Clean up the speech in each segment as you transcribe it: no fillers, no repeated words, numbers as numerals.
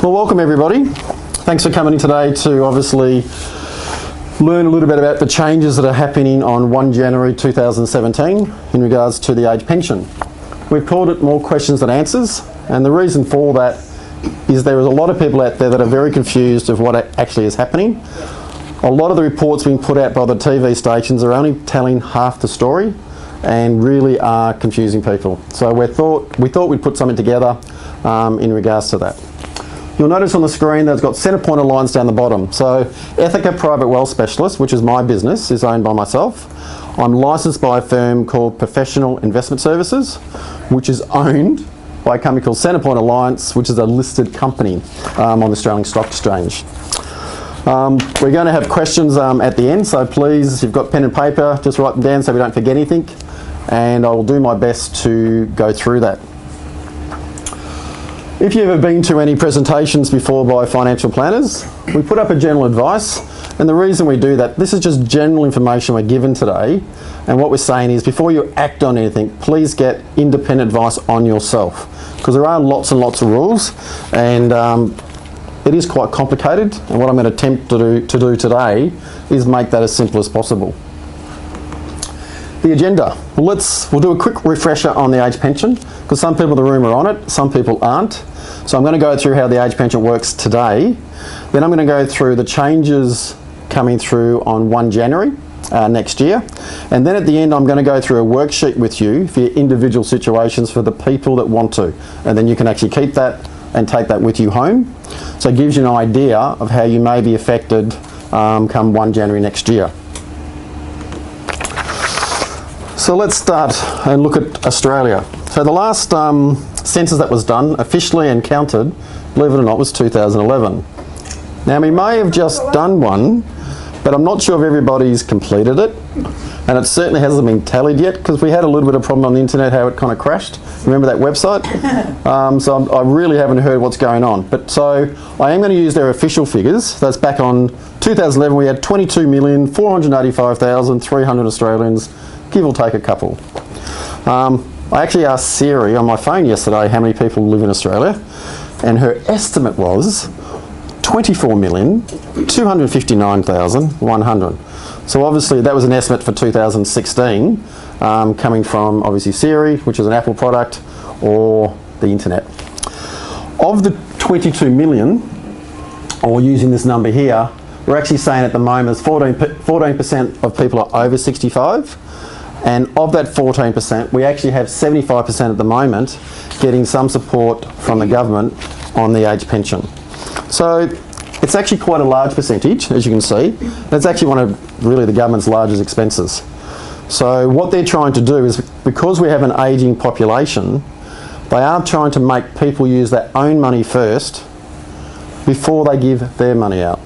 Well, welcome everybody. Thanks for coming in today to obviously learn a little bit about the changes that are happening on 1 January 2017 in regards to the age pension. We've called it More Questions Than Answers, and the reason for that is there is a lot of people out there that are very confused of what actually is happening. A lot of the reports being put out by the TV stations are only telling half the story and really are confusing people. So we thought we'd put something together in regards to that. You'll notice on the screen there's got centre pointed lines down the bottom. So Ethica Private Wealth Specialist, which is my business, is owned by myself. I'm licensed by a firm called Professional Investment Services, which is owned by a company called Centrepoint Alliance, which is a listed company on the Australian Stock Exchange. We're going to have questions at the end, so please, if you've got pen and paper, just write them down so we don't forget anything, and I will do my best to go through that. If you've ever been to any presentations before by financial planners, we put up a general advice, and the reason we do that, this is just general information we're given today, and what we're saying is before you act on anything, please get independent advice on yourself, because there are lots and lots of rules, and it is quite complicated, and what I'm going to attempt to do today is make that as simple as possible. The agenda. We'll do a quick refresher on the age pension, because some people in the room are on it, some people aren't. So I'm going to go through how the age pension works today. Then I'm going to go through the changes coming through on 1 January next year. And then at the end I'm going to go through a worksheet with you for your individual situations for the people that want to. And then you can actually keep that and take that with you home. So it gives you an idea of how you may be affected come 1 January next year. So let's start and look at Australia. So the last census that was done, officially and counted, believe it or not, was 2011. Now we may have just done one, but I'm not sure if everybody's completed it, and it certainly hasn't been tallied yet, because we had a little bit of problem on the internet how it kind of crashed. Remember that website? So I really haven't heard what's going on. But so I am going to use their official figures. That's back on 2011 we had 22,485,300 Australians, give or take a couple. I actually asked Siri on my phone yesterday how many people live in Australia, and her estimate was 24,259,100. So obviously that was an estimate for 2016, coming from obviously Siri, which is an Apple product, or the internet. Of the 22 million, or using this number here, we're actually saying at the moment 14% of people are over 65. And of that 14%, we actually have 75% at the moment getting some support from the government on the age pension. So it's actually quite a large percentage, as you can see. That's actually one of really the government's largest expenses. So what they're trying to do is, because we have an ageing population, they are trying to make people use their own money first before they give their money out.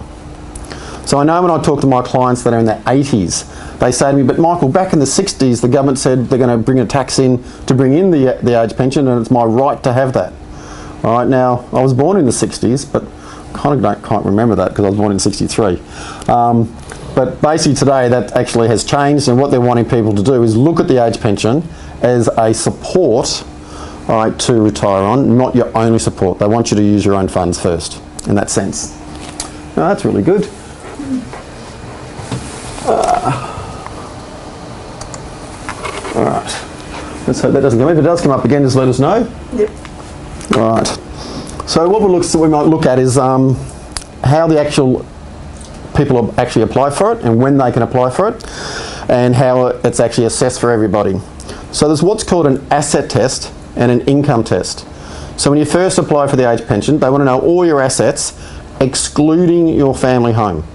So I know when I talk to my clients that are in their 80s, they say to me, but Michael, back in the 60s, the government said they're going to bring a tax in to bring in the age pension, and it's my right to have that. All right, now, I was born in the 60s, but can't remember that because I was born in 63. But basically today that actually has changed, and what they're wanting people to do is look at the age pension as a support, all right, to retire on, not your only support. They want you to use your own funds first, in that sense. Now that's really good. All right, let's hope that doesn't come up. If it does come up again, just let us know. Yep. All right. So what we might look at is how the actual people actually apply for it, and when they can apply for it, and how it's actually assessed for everybody. So there's what's called an asset test and an income test. So when you first apply for the age pension, they want to know all your assets, excluding your family home.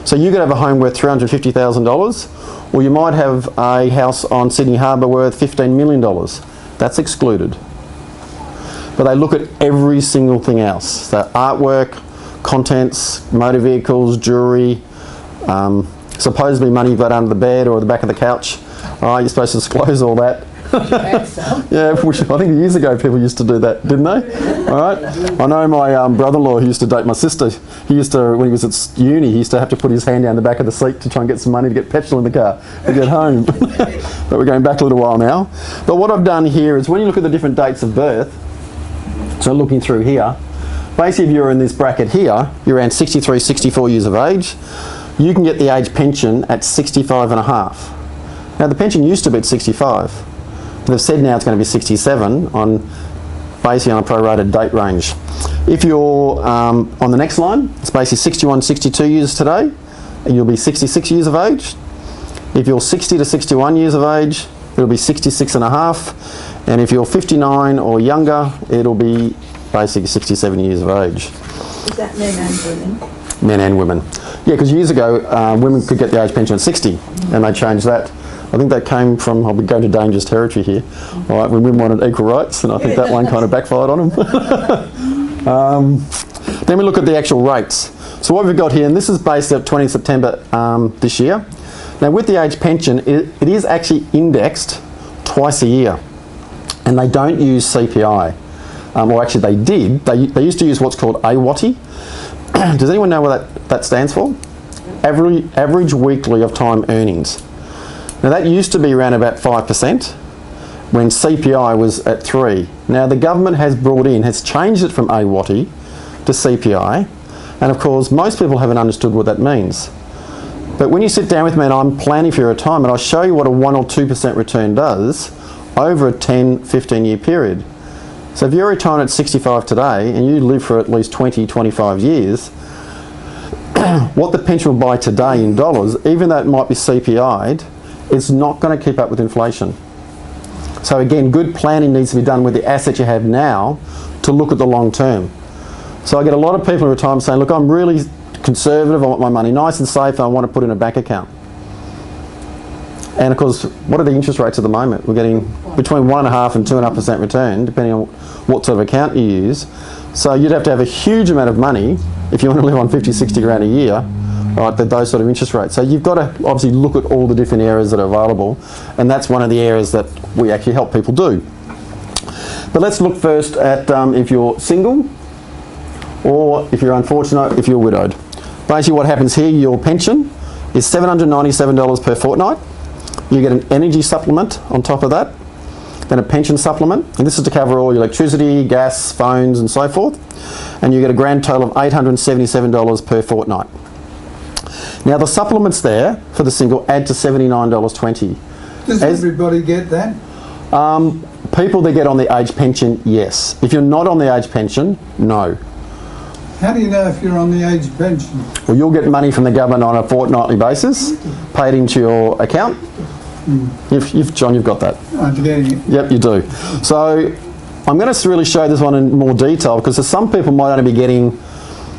So you could have a home worth $350,000, or you might have a house on Sydney Harbour worth $15 million. That's excluded. But they look at every single thing else. So artwork, contents, motor vehicles, jewellery, supposedly money you've got under the bed or the back of the couch. You're supposed to disclose all that. Yeah, which I think years ago people used to do that, didn't they? All right. I know my brother-in-law who used to date my sister. He used to, when he was at uni, he used to have to put his hand down the back of the seat to try and get some money to get petrol in the car to get home. But we're going back a little while now. But what I've done here is when you look at the different dates of birth, so looking through here, basically if you're in this bracket here, you're around 63, 64 years of age, you can get the age pension at 65 and a half. Now the pension used to be at 65, but they've said now it's going to be 67 on basically on a prorated date range. If you're on the next line, it's basically 61, 62 years today, and you'll be 66 years of age. If you're 60 to 61 years of age, it'll be 66 and a half, and if you're 59 or younger, it'll be basically 67 years of age. Is that men and women? Men and women. Yeah, because years ago, women could get the age pension at 60, and they changed that. I think that came from, I'll be going to dangerous territory here, all right, when women wanted equal rights, and I think that one kind of backfired on them. Then we look at the actual rates. So what we've got here, and this is based at 20 September this year. Now with the age pension, it is actually indexed twice a year, and they don't use CPI. Or actually they did. They used to use what's called AWOTI. Does anyone know what that stands for? Average weekly of time earnings. Now that used to be around about 5% when CPI was at 3. Now the government has changed it from AWOTI to CPI, and of course most people haven't understood what that means. But when you sit down with me and I'm planning for your retirement, I'll show you what a 1 or 2% return does over a 10, 15 year period. So if you're retiring at 65 today and you live for at least 20, 25 years, what the pension will buy today in dollars, even though it might be CPI'd, it's not going to keep up with inflation. So again, good planning needs to be done with the assets you have now to look at the long term. So I get a lot of people in retirement saying, look, I'm really conservative, I want my money nice and safe, and I want to put it in a bank account. And of course, what are the interest rates at the moment? We're getting between 1.5% and 2.5% return, depending on what sort of account you use. So you'd have to have a huge amount of money if you want to live on 50, 60 grand a year, right, at those sort of interest rates. So you've got to obviously look at all the different areas that are available, and that's one of the areas that we actually help people do. But let's look first at if you're single, or if you're unfortunate, if you're widowed. Basically what happens here, your pension is $797 per fortnight. You get an energy supplement on top of that, then a pension supplement, and this is to cover all your electricity, gas, phones and so forth, and you get a grand total of $877 per fortnight. Now the supplements there for the single add to $79.20. Does everybody get that? People that get on the age pension, yes. If you're not on the age pension, no. How do you know if you're on the age pension? Well, you'll get money from the government on a fortnightly basis, paid into your account. John, you've got that. I'm getting it. Yep, you do. So I'm going to really show this one in more detail because some people might only be getting,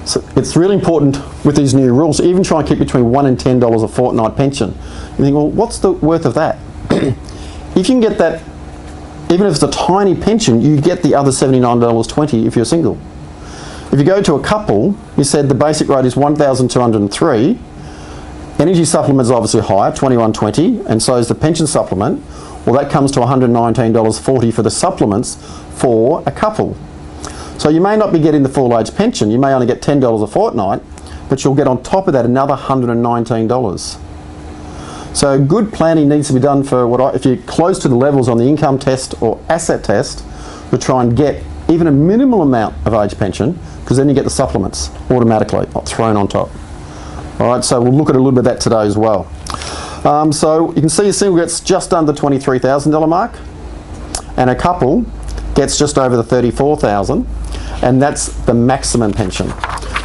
so it's really important with these new rules, even try and keep between $1 and $10 a fortnight pension. You think, well, what's the worth of that? If you can get that, even if it's a tiny pension, you get the other $79.20 if you're single. If you go to a couple, you said the basic rate is $1,203. Energy supplement is obviously higher, $21.20, and so is the pension supplement. Well, that comes to $119.40 for the supplements for a couple. So you may not be getting the full age pension. You may only get $10 a fortnight, but you'll get on top of that another $119. So good planning needs to be done for if you're close to the levels on the income test or asset test, to try and get even a minimal amount of age pension, because then you get the supplements automatically thrown on top. All right, so we'll look at a little bit of that today as well. So you can see a single gets just under the $23,000 mark, and a couple gets just over the $34,000, and that's the maximum pension.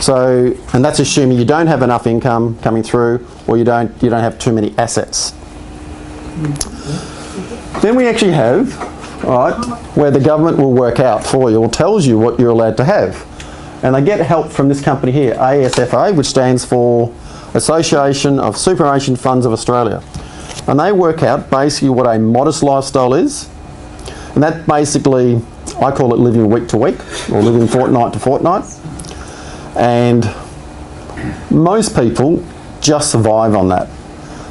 So, and that's assuming you don't have enough income coming through, or you don't have too many assets. Then we actually have, all right, where the government will work out for you or tells you what you're allowed to have. And they get help from this company here, ASFA, which stands for Association of Superannuation Funds of Australia. And they work out basically what a modest lifestyle is. And that basically, I call it living week to week, or living fortnight to fortnight. And most people just survive on that.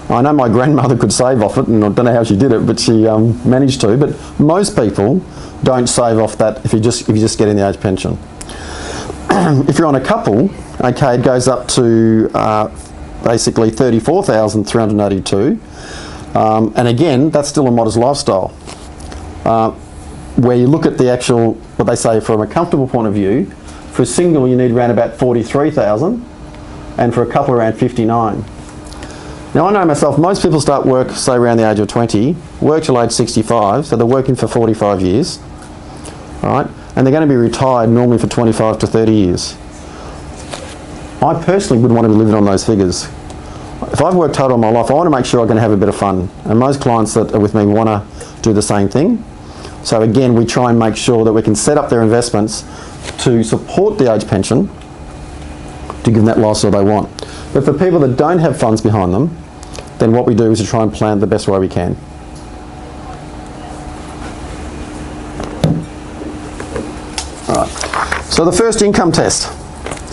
I know my grandmother could save off it, and I don't know how she did it, but she managed to. But most people don't save off that if you just get in the age pension. If you're on a couple, okay, it goes up to basically $34,382, and again, that's still a modest lifestyle. Where you look at the actual, what they say from a comfortable point of view, For a single, you need around about 43,000, and for a couple around 59. Now I know myself, most people start work, say around the age of 20, work till age 65, so they're working for 45 years, right? And they're going to be retired normally for 25 to 30 years. I personally wouldn't want to be living on those figures. If I've worked hard all my life, I want to make sure I'm going to have a bit of fun. And most clients that are with me want to do the same thing. So again, we try and make sure that we can set up their investments to support the age pension, to give them that lifestyle they want. But for people that don't have funds behind them, then what we do is to try and plan it the best way we can. All right. So the first income test.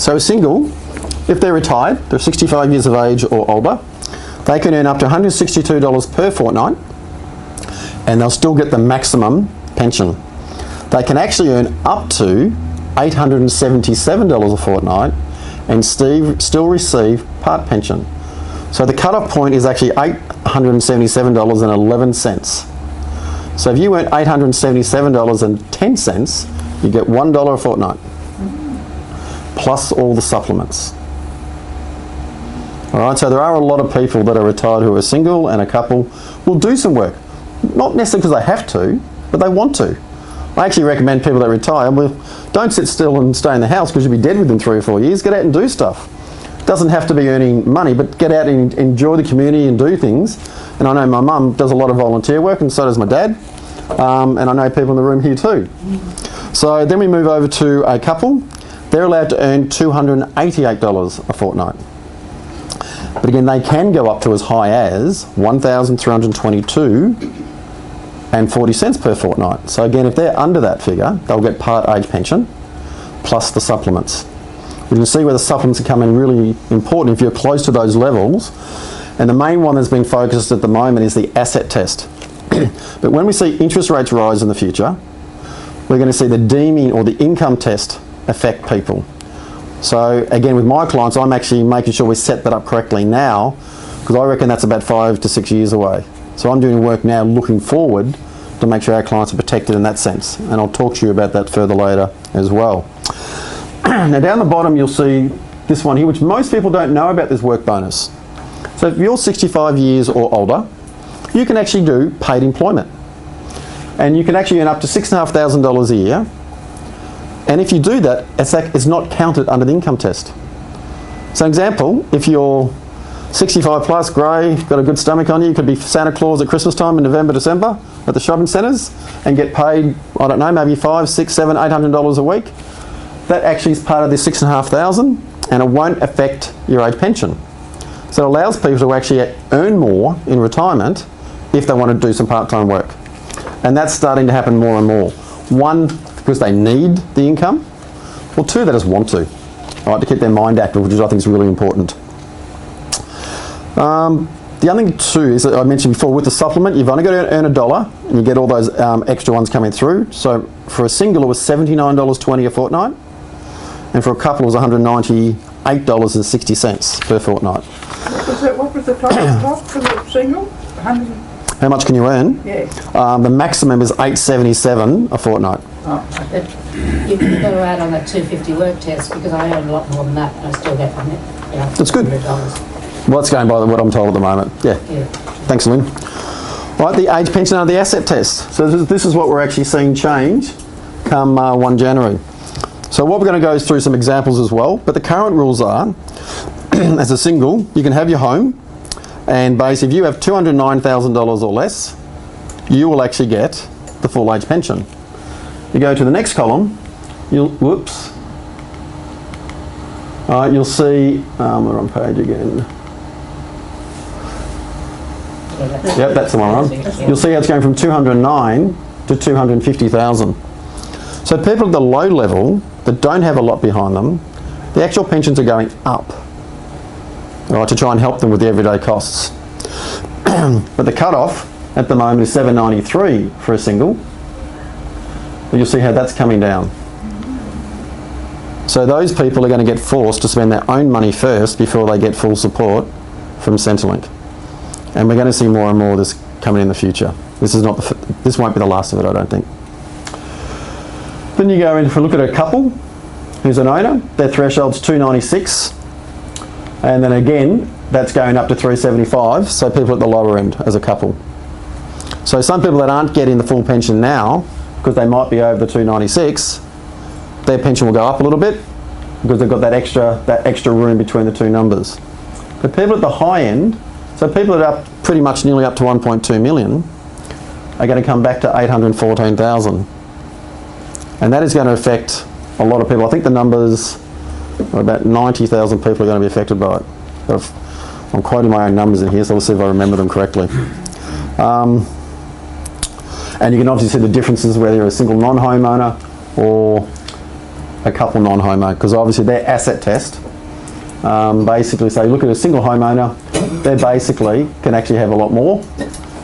So a single, if they're retired, they're 65 years of age or older, they can earn up to $162 per fortnight, and they'll still get the maximum pension. They can actually earn up to $877 a fortnight and still receive part pension. So the cut-off point is actually $877.11. So if you earn $877.10, you get $1 a fortnight, plus all the supplements. All right, so there are a lot of people that are retired who are single, and a couple will do some work. Not necessarily because they have to, but they want to. I actually recommend people that retire, well, don't sit still and stay in the house because you'll be dead within 3 or 4 years. Get out and do stuff. Doesn't have to be earning money, but get out and enjoy the community and do things. And I know my mum does a lot of volunteer work, and so does my dad. And I know people in the room here too. So then we move over to a couple. They're allowed to earn $288 a fortnight. But again, they can go up to as high as $1,322.40 per fortnight. So again, if they're under that figure, they'll get part age pension plus the supplements. You can see where the supplements are coming really important if you're close to those levels. And the main one that's been focused at the moment is the asset test. But when we see interest rates rise in the future, we're going to see the deeming or the income test affect people. So again, with my clients, I'm actually making sure we set that up correctly now, because I reckon that's about 5 to 6 years away. So I'm doing work now looking forward to make sure our clients are protected in that sense. And I'll talk to you about that further later as well. Now down the bottom you'll see this one here, which most people don't know about, this work bonus. So if you're 65 years or older, you can actually do paid employment. And you can actually earn up to $6,500 a year. And if you do that, it's not counted under the income test. So an example, if you're 65 plus, grey, got a good stomach on you, you could be Santa Claus at Christmas time in November, December at the shopping centres and get paid, I don't know, maybe $500, $600, $700, $800 a week. That actually is part of the $6,500 and it won't affect your age pension. So it allows people to actually earn more in retirement if they want to do some part-time work. And that's starting to happen more and more. One, because they need the income, or two, they just want to, right, to keep their mind active, which I think is really important. The other thing too is that I mentioned before, with the supplement, you've only got to earn $1 and you get all those extra ones coming through. So for a single it was $79.20 a fortnight, and for a couple it was $198.60 per fortnight. What was the top for the single? 100? How much can you earn? Yeah. The maximum is $877 a fortnight. Oh, But you've got to add on that 250 work test, because I earn a lot more than that and I still get from it. That's good. $100. Well, that's going by what I'm told at the moment. Yeah. Thanks, Lynn. Right, the age pension under the asset test. So this is what we're actually seeing change come 1 January. So what we're going to go through some examples as well, but the current rules are, as a single, you can have your home, and basically if you have $209,000 or less, you will actually get the full age pension. You go to the next column, you'll see, we're on page again. Yep, that's the one I'm on. You'll see how it's going from 209 to 250,000. So people at the low level that don't have a lot behind them, the actual pensions are going up, right, to try and help them with the everyday costs. But the cut-off at the moment is $793 for a single. But you'll see how that's coming down. So those people are going to get forced to spend their own money first before they get full support from Centrelink. And we're going to see more and more of this coming in the future. This won't be the last of it, I don't think. Then you go in for a look at a couple who's an owner, their threshold's 296, and then again, that's going up to 375, so people at the lower end as a couple. So some people that aren't getting the full pension now, because they might be over the 296, their pension will go up a little bit, because they've got that extra room between the two numbers. But people at the high end, so people that are pretty much nearly up to 1.2 million, are going to come back to 814,000. And that is going to affect a lot of people. I think the numbers are about 90,000 people are going to be affected by it. I'm quoting my own numbers in here, so we'll see if I remember them correctly. And you can obviously see the differences whether you're a single non-homeowner or a couple non-homeowner, because obviously their asset test basically say, look at a single homeowner, they basically can actually have a lot more.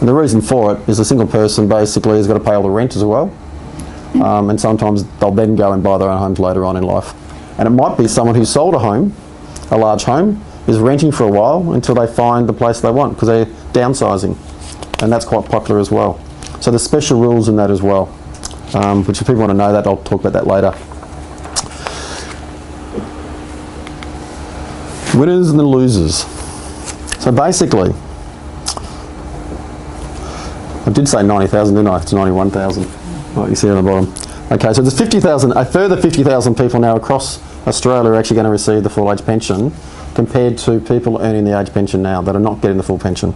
And the reason for it is a single person basically has got to pay all the rent as well. And sometimes they'll then go and buy their own homes later on in life. And it might be someone who sold a home, a large home, is renting for a while until they find the place they want, because they're downsizing. And that's quite popular as well. So there's special rules in that as well, which if people want to know that, I'll talk about that later. Winners and the losers. So basically, I did say 90,000, didn't I? It's 91,000. What you see on the bottom. Okay, so there's 50,000, a further 50,000 people now across Australia are actually going to receive the full age pension, compared to people earning the age pension now that are not getting the full pension.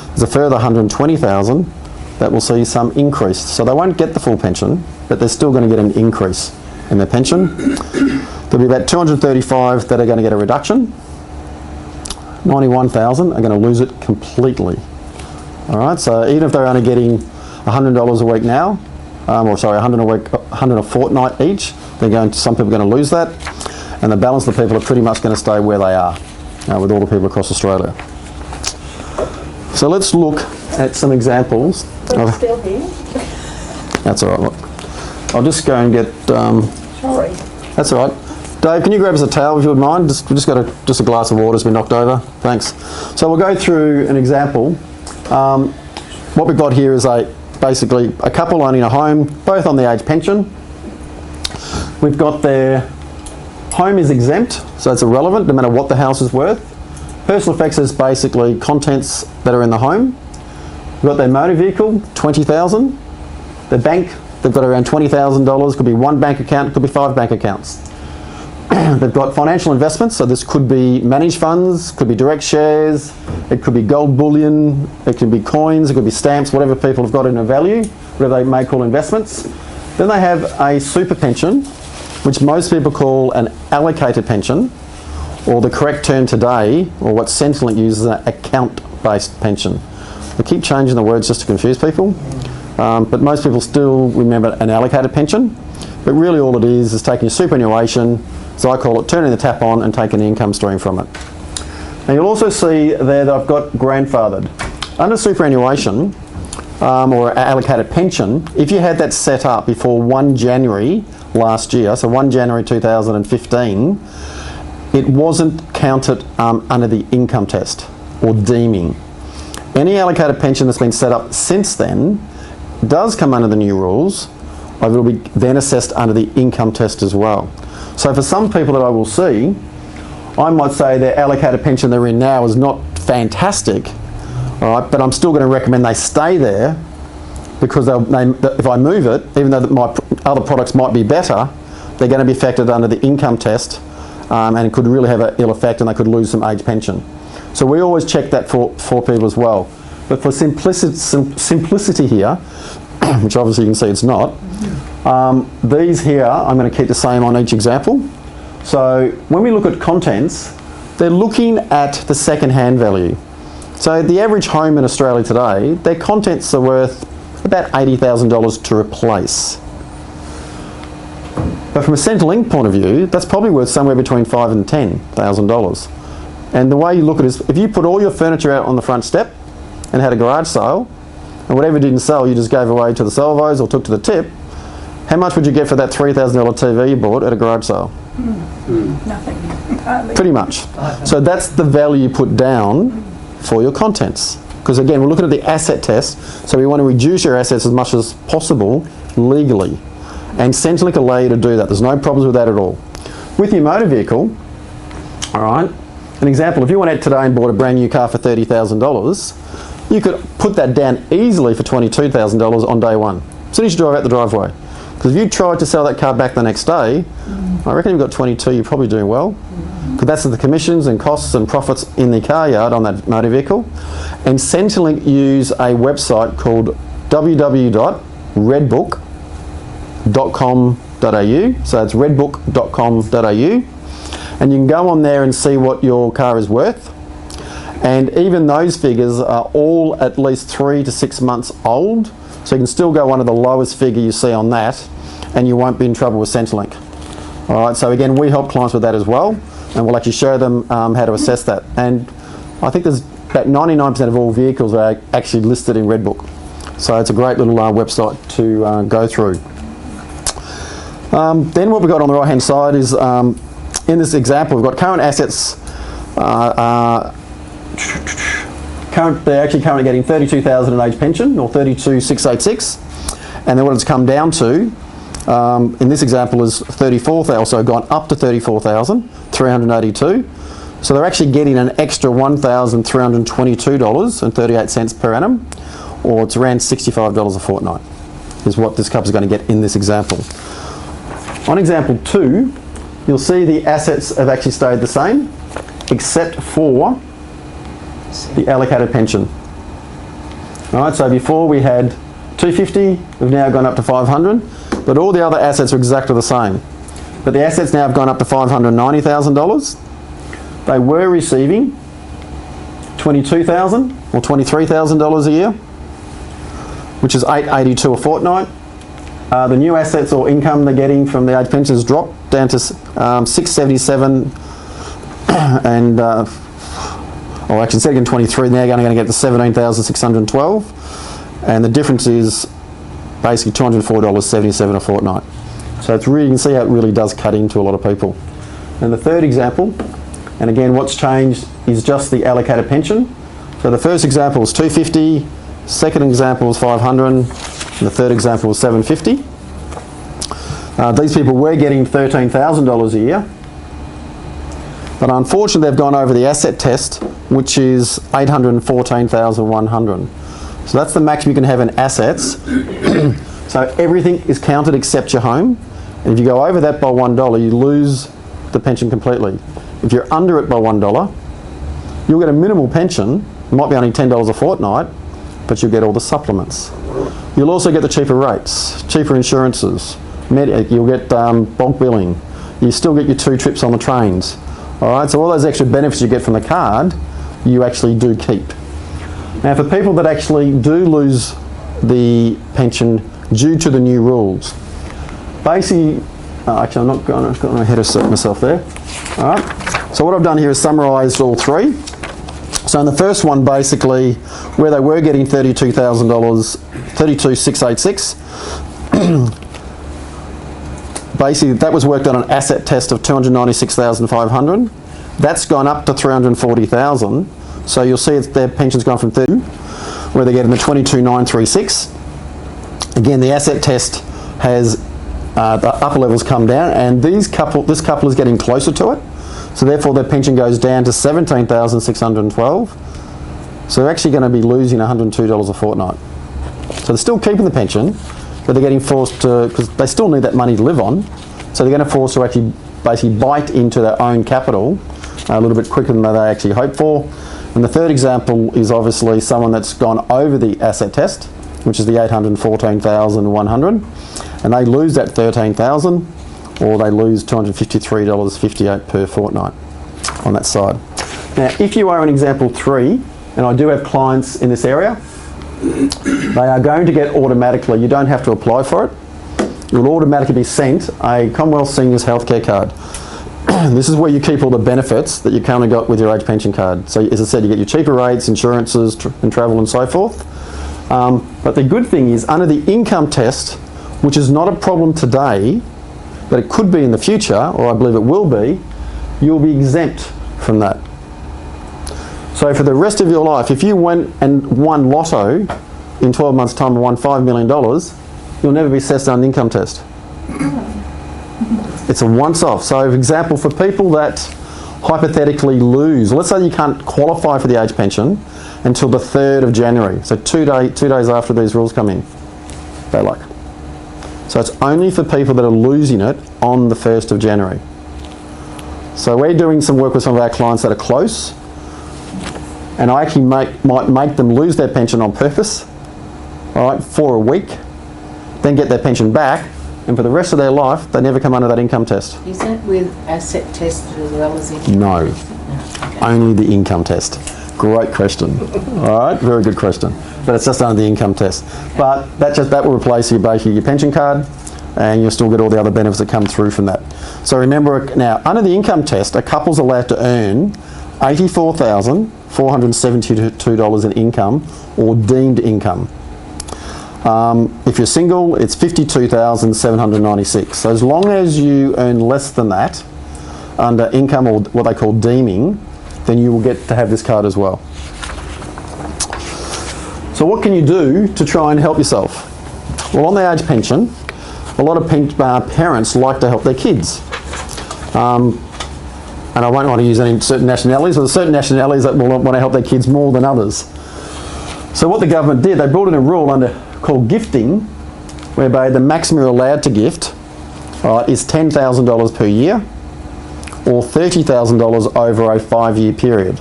There's a further 120,000 that will see some increase. So they won't get the full pension, but they're still going to get an increase in their pension. There'll be about 235 that are going to get a reduction. 91,000 are going to lose it completely. All right, so even if they're only getting $100 a week now, or sorry, 100 a week, 100 a fortnight each, some people are going to lose that, and the balance of the people are pretty much going to stay where they are with all the people across Australia. So let's look at some examples. I'm still here. That's all right. Look, I'll just go and get. Sorry. That's all right. Dave, can you grab us a towel if you would mind? We've just got a glass of water has been knocked over. Thanks. So we'll go through an example. What we've got here is basically a couple owning a home, both on the age pension. We've got their home is exempt, so it's irrelevant no matter what the house is worth. Personal effects is basically contents that are in the home. We've got their motor vehicle, 20,000. The bank, they've got around $20,000. Could be one bank account, could be 5 bank accounts. They've got financial investments, so this could be managed funds, could be direct shares, it could be gold bullion, it could be coins, it could be stamps, whatever people have got in a value, whatever they may call investments. Then they have a super pension, which most people call an allocated pension, or the correct term today, or what Centrelink uses, an account-based pension. They keep changing the words just to confuse people, but most people still remember an allocated pension. But really all it is taking your superannuation, as I call it, turning the tap on and taking the income stream from it. Now you'll also see there that I've got grandfathered. Under superannuation, or allocated pension, if you had that set up before 1 January last year, so 1 January 2015, it wasn't counted under the income test or deeming. Any allocated pension that's been set up since then does come under the new rules. It will be then assessed under the income test as well. So for some people that I will see, I might say their allocated pension they're in now is not fantastic, all right, but I'm still going to recommend they stay there, because if I move it, even though my other products might be better, they're going to be affected under the income test, and it could really have an ill effect, and they could lose some age pension. So we always check that for people as well. But for simplicity here, which obviously you can see it's not, these here I'm going to keep the same on each example. So when we look at contents, they're looking at the second-hand value. So the average home in Australia today, their contents are worth about $80,000 to replace. But from a Centrelink point of view, that's probably worth somewhere between $5,000 and $10,000. And the way you look at it is, if you put all your furniture out on the front step and had a garage sale, and whatever didn't sell you just gave away to the salvos or took to the tip, how much would you get for that $3,000 TV you bought at a garage sale? Nothing. Hardly. Pretty much. So that's the value you put down for your contents. Because again, we're looking at the asset test, so we want to reduce your assets as much as possible legally. And Centrelink allow you to do that. There's no problems with that at all. with your motor vehicle, all right, an example, if you went out today and bought a brand new car for $30,000, you could put that down easily for $22,000 on day one, as soon as you drive out the driveway. Because if you tried to sell that car back the next day, I reckon you've got 22, you're probably doing well. Because that's the commissions and costs and profits in the car yard on that motor vehicle. And Centrelink use a website called www.redbook.com.au. So it's redbook.com.au. And you can go on there and see what your car is worth. And even those figures are all at least 3 to 6 months old. So you can still go under the lowest figure you see on that and you won't be in trouble with Centrelink. All right, so again, we help clients with that as well, and we'll actually show them how to assess that. And I think there's about 99% of all vehicles are actually listed in Redbook. So it's a great little website to go through. Then what we've got on the right hand side is, in this example, we've got current assets. They're actually currently getting 32,000 in age pension, or 32,686, and then what it's come down to in this example is 34,000, so gone up to 34,382. So they're actually getting an extra $1,322.38 per annum, or it's around $65 a fortnight, is what this couple is going to get in this example. On example 2, you'll see the assets have actually stayed the same, except for the allocated pension. All right, so before we had 250, we've now gone up to 500, but all the other assets are exactly the same. But the assets now have gone up to $590,000. They were receiving $22,000 or $23,000 a year, which is $882 a fortnight. The new assets or income they're getting from the age pensions dropped down to $677 and or actually instead of getting 23, now going to get to $17,612, and the difference is basically $204.77 a fortnight. So it's really, you can see how it really does cut into a lot of people. And the third example, and again what's changed is just the allocated pension. So the first example was 250, second example was 500, and the third example was 750. These people were getting $13,000 a year. But unfortunately they've gone over the asset test, which is $814,100. So that's the maximum you can have in assets. So everything is counted except your home. And if you go over that by $1, you lose the pension completely. If you're under it by $1, you'll get a minimal pension. It might be only $10 a fortnight, but you'll get all the supplements. You'll also get the cheaper rates, cheaper insurances. You'll get bulk billing. You still get your 2 trips on the trains. All right, so all those extra benefits you get from the card, you actually do keep. Now, for people that actually do lose the pension due to the new rules, basically, actually I'm not going, I've got my head of myself there. All right, so what I've done here is summarised all 3. So in the first one, basically, where they were getting $32,000, $32,686, basically that was worked on an asset test of $296,500. That's gone up to $340,000. So you'll see their pension's gone from 30, where they're getting the $22,936. Again, the asset test has the upper levels come down, and this couple is getting closer to it. So therefore their pension goes down to $17,612. So they're actually going to be losing $102 a fortnight. So they're still keeping the pension, but they're getting forced to, because they still need that money to live on, so they're going to force to actually basically bite into their own capital a little bit quicker than they actually hoped for. And the third example is obviously someone that's gone over the asset test, which is the $814,100, and they lose that $13,000, or they lose $253.58 per fortnight on that side. Now, if you are in example 3, and I do have clients in this area, they are going to get automatically, you don't have to apply for it, you'll automatically be sent a Commonwealth Seniors Healthcare card. This is where you keep all the benefits that you currently got with your age pension card. So as I said, you get your cheaper rates, insurances and travel and so forth. But the good thing is, under the income test, which is not a problem today, but it could be in the future, or I believe it will be, you'll be exempt from that. So for the rest of your life, if you went and won lotto in 12 months' time and won $5 million, you'll never be assessed on an income test. It's a once-off. So, for example, for people that hypothetically lose, let's say you can't qualify for the age pension until the 3rd of January, so 2 days after these rules come in, bad luck. So it's only for people that are losing it on the 1st of January. So we're doing some work with some of our clients that are close, and I actually might make them lose their pension on purpose, all right, for a week, then get their pension back, and for the rest of their life, they never come under that income test. Is that with asset test as well as income? No, Okay. only the income test. Great question. All right, very good question. But it's just under the income test. But that will replace basically your pension card, and you'll still get all the other benefits that come through from that. So remember now, under the income test, a couple's allowed to earn $84,472 in income or deemed income. If you're single, it's $52,796. So as long as you earn less than that under income, or what they call deeming, then you will get to have this card as well. So what can you do to try and help yourself? Well, on the age pension, a lot of parents like to help their kids. And I won't want to use any certain nationalities, but there's certain nationalities that will want to help their kids more than others. So what the government did, they brought in a rule called gifting, whereby the maximum you're allowed to gift is $10,000 per year, or $30,000 over a 5-year period.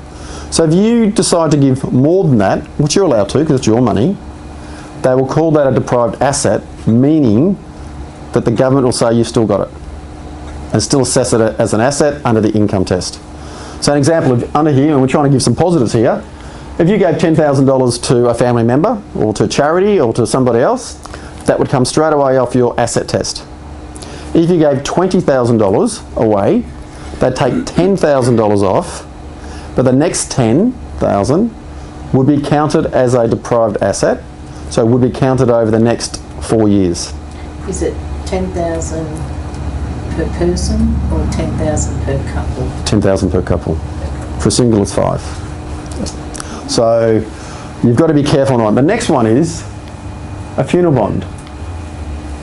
So if you decide to give more than that, which you're allowed to because it's your money, they will call that a deprived asset, meaning that the government will say you've still got it and still assess it as an asset under the income test. So an example of under here, and we're trying to give some positives here, if you gave $10,000 to a family member or to charity or to somebody else, that would come straight away off your asset test. If you gave $20,000 away, they'd take $10,000 off, but the next $10,000 would be counted as a deprived asset, so it would be counted over the next 4 years. Is it 10,000 per person or 10,000 per couple? 10,000 per couple. For a single, it's 5. So you've got to be careful on it. The next one is a funeral bond.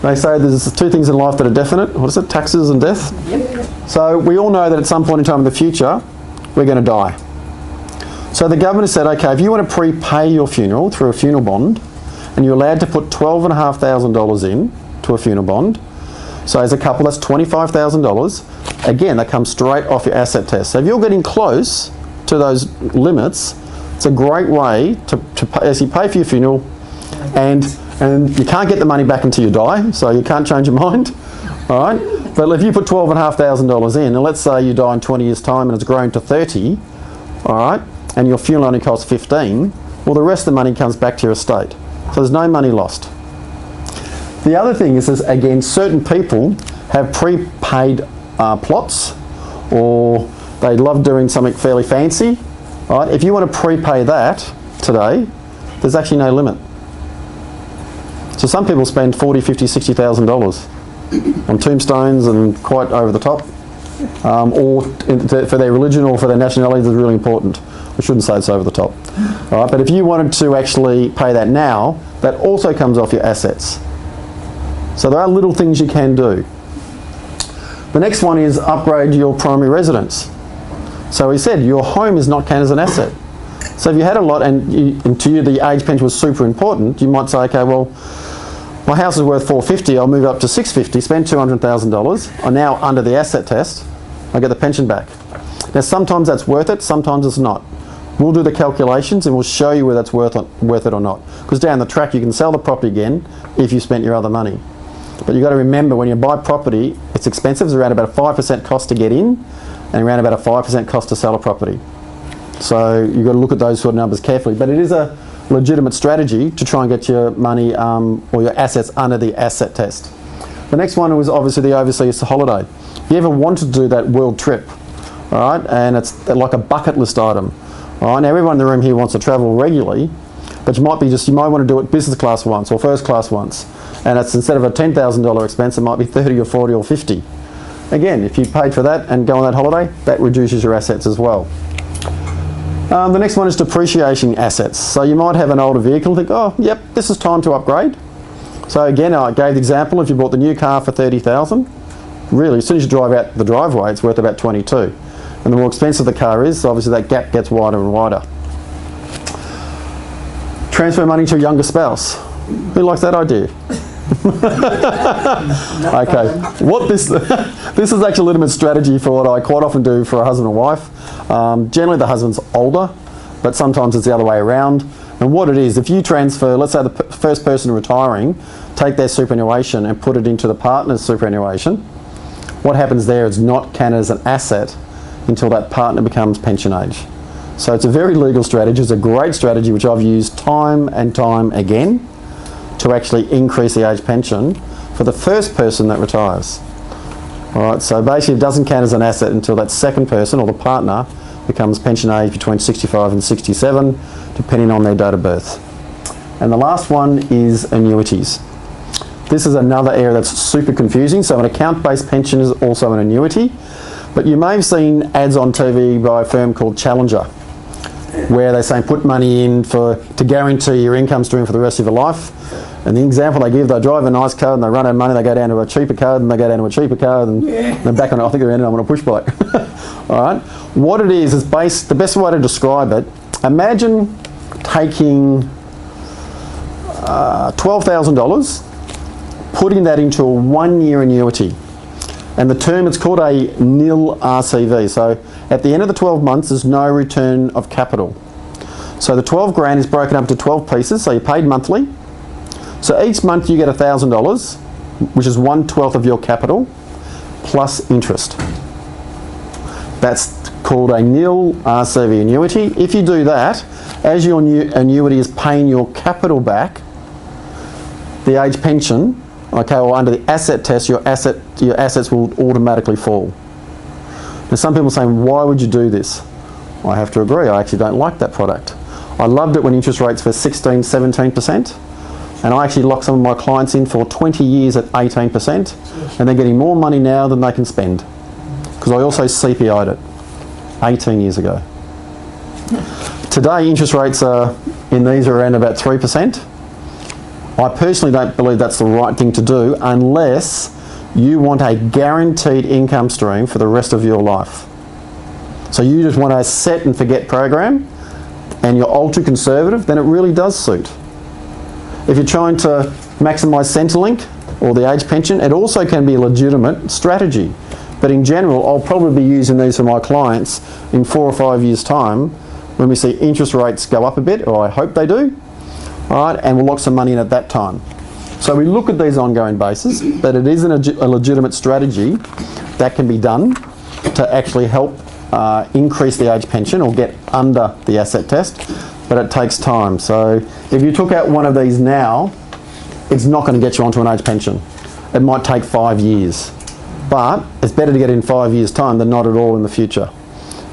They say there's 2 things in life that are definite. What is it? Taxes and death. Yep. So we all know that at some point in time in the future, we're going to die. So the government has said, okay, if you want to prepay your funeral through a funeral bond, and you're allowed to put $12,500 in to a funeral bond, so as a couple, that's $25,000. Again, that comes straight off your asset test. So if you're getting close to those limits, it's a great way to actually pay for your funeral, and you can't get the money back until you die, so you can't change your mind, all right? But if you put $12,500 in, and let's say you die in 20 years' time and it's grown to 30, all right, and your funeral only costs 15, well, the rest of the money comes back to your estate. So there's no money lost. The other thing is again, certain people have prepaid plots, or they love doing something fairly fancy, right? If you want to prepay that today, there's actually no limit. So some people spend $40,000, $50,000, $60,000 on tombstones and quite over the top, or for their religion or for their nationality is really important. I shouldn't say it's over the top. All right, but if you wanted to actually pay that now, that also comes off your assets. So there are little things you can do. The next one is upgrade your primary residence. So he said your home is not counted as an asset. So if you had a lot and to you the age pension was super important, you might say, okay, well, my house is worth $450, I'll move up to $650, spend $200,000. I'm now under the asset test, I get the pension back. Now sometimes that's worth it, sometimes it's not. We'll do the calculations and we'll show you whether that's worth it or not. Because down the track you can sell the property again if you spent your other money. But you've got to remember, when you buy property, it's expensive. It's around about a 5% cost to get in and around about a 5% cost to sell a property. So you've got to look at those sort of numbers carefully. But it is a legitimate strategy to try and get your money or your assets under the asset test. The next one was obviously the overseas holiday. If you ever wanted to do that world trip, all right, and it's like a bucket list item. All right, now everyone in the room here wants to travel regularly, but you might want to do it business class once or first class once. And it's instead of a $10,000 expense, it might be 30 or 40 or 50. Again, if you paid for that and go on that holiday, that reduces your assets as well. The next one is depreciating assets. So you might have an older vehicle and think, oh, yep, this is time to upgrade. So again, I gave the example, if you bought the new car for $30,000, really, as soon as you drive out the driveway, it's worth about 22. And the more expensive the car is, obviously that gap gets wider and wider. Transfer money to a younger spouse. Who likes that idea? Okay, what this this is actually a legitimate strategy for what I quite often do for a husband and wife. Generally the husband's older, but sometimes it's the other way around. And what it is, if you transfer, let's say the first person retiring, take their superannuation and put it into the partner's superannuation, what happens there is not counted as an asset until that partner becomes pension age. So it's a very legal strategy. It's a great strategy which I've used time and time again to actually increase the age pension for the first person that retires. All right, so basically it doesn't count as an asset until that second person or the partner becomes pension age between 65 and 67, depending on their date of birth. And the last one is annuities. This is another area that's super confusing. So an account-based pension is also an annuity, but you may have seen ads on TV by a firm called Challenger, where they're saying put money in to guarantee your income stream for the rest of your life. And the example they give, they drive a nice car and they run out of money, they go down to a cheaper car, and they go down to a cheaper car, and then back on, I think they're ending up on a push bike. All right. What it is the best way to describe it, imagine taking $12,000, putting that into a 1-year annuity. And the term, it's called a nil RCV. So at the end of the 12 months, there's no return of capital. So the 12 grand is broken up into 12 pieces, so you're paid monthly. So each month you get $1,000, which is 1/12 of your capital, plus interest. That's called a nil RCV annuity. If you do that, as your new annuity is paying your capital back, the age pension, okay, or under the asset test, your assets will automatically fall. Now some people are saying, why would you do this? I have to agree, I actually don't like that product. I loved it when interest rates were 16, 17%, and I actually locked some of my clients in for 20 years at 18%, and they're getting more money now than they can spend. Because I also CPI'd it 18 years ago. Today interest rates are around about 3%. I personally don't believe that's the right thing to do unless you want a guaranteed income stream for the rest of your life. So you just want a set and forget program and you're ultra conservative, then it really does suit. If you're trying to maximise Centrelink or the age pension, it also can be a legitimate strategy. But in general, I'll probably be using these for my clients in 4 or 5 years' time when we see interest rates go up a bit, or I hope they do, all right, and we'll lock some money in at that time. So we look at these on an ongoing basis, but it is a legitimate strategy that can be done to actually help increase the age pension or get under the asset test, but it takes time. So if you took out one of these now, it's not going to get you onto an age pension. It might take 5 years, but it's better to get it in 5 years' time than not at all in the future.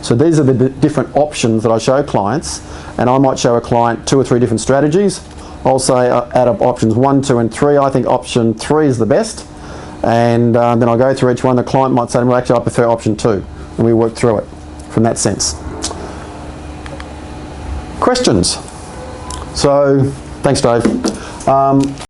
So these are the different options that I show clients, and I might show a client 2 or 3 different strategies. I'll say out of options 1, 2 and 3, I think option 3 is the best, and then I'll go through each one. The client might say, well actually I prefer option 2, and we work through it from that sense. Questions? So, thanks Dave.